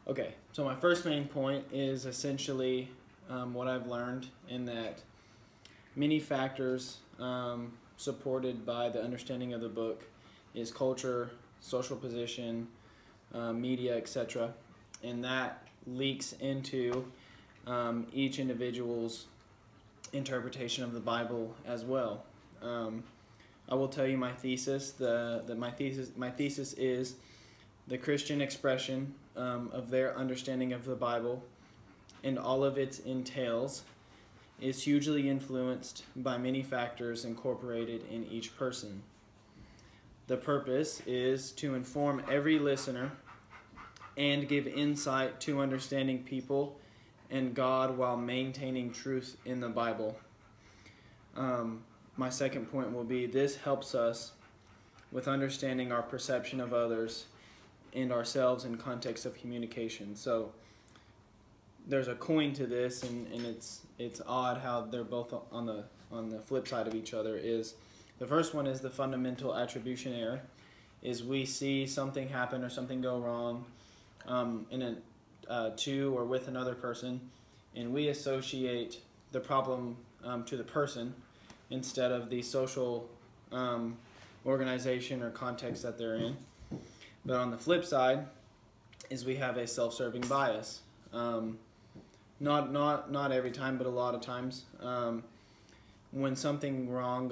Okay, so my first main point is essentially what I've learned in that many factors supported by the understanding of the book is culture, social position, media, etc. And that leaks into each individual's interpretation of the Bible as well. I will tell you my thesis. My thesis is the Christian expression of their understanding of the Bible and all of its entails is hugely influenced by many factors incorporated in each person. The purpose is to inform every listener and give insight to understanding people and God while maintaining truth in the Bible. My second point will be this helps us with understanding our perception of others and ourselves in context of communication. So there's a coin to this, and it's odd how they're both on the flip side of each other. Is the first one is the fundamental attribution error, is we see something happen or something go wrong to or with another person, and we associate the problem to the person instead of the social organization or context that they're in. But on the flip side is we have a self-serving bias. Not every time, but a lot of times. When something wrong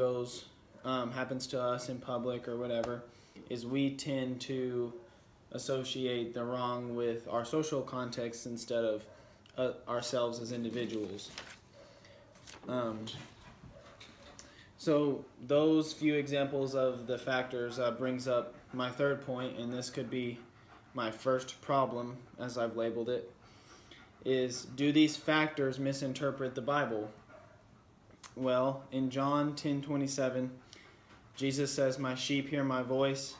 happens to us in public or whatever, is we tend to associate the wrong with our social context instead of ourselves as individuals. So those few examples of the factors brings up my third point, and this could be my first problem, as I've labeled it, is do these factors misinterpret the Bible? Well, in John 10:27, Jesus says, "My sheep hear my voice,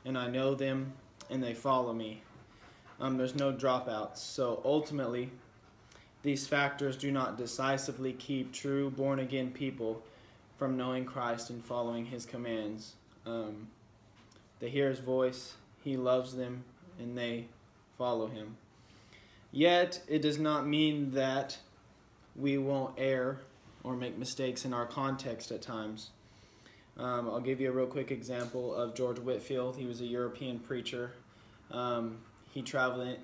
and I know them, and they follow me." There's no dropouts. So ultimately, these factors do not decisively keep true born-again people from knowing Christ and following His commands. They hear His voice, He loves them, and they follow Him. Yet, it does not mean that we won't err or make mistakes in our context at times. I'll give you a real quick example of George Whitefield. He was a European preacher. He traveled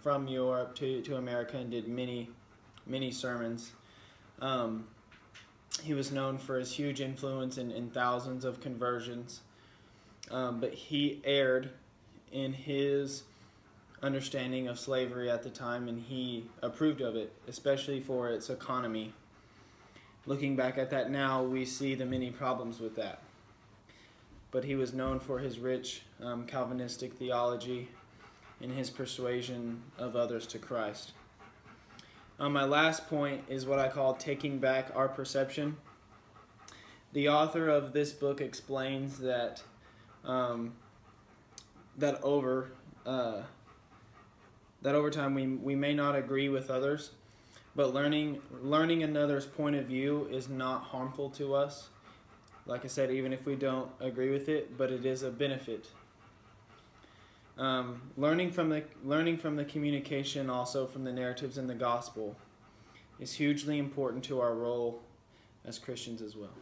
from Europe to America and did many sermons. He was known for his huge influence in thousands of conversions. But he erred in his understanding of slavery at the time, and he approved of it, especially for its economy. Looking back at that now, we see the many problems with that. But he was known for his rich Calvinistic theology and his persuasion of others to Christ. My last point is what I call taking back our perception. The author of this book explains that that over time we may not agree with others, but learning another's point of view is not harmful to us. Like I said, even if we don't agree with it, but it is a benefit. Learning from the communication, also from the narratives in the gospel, is hugely important to our role as Christians as well.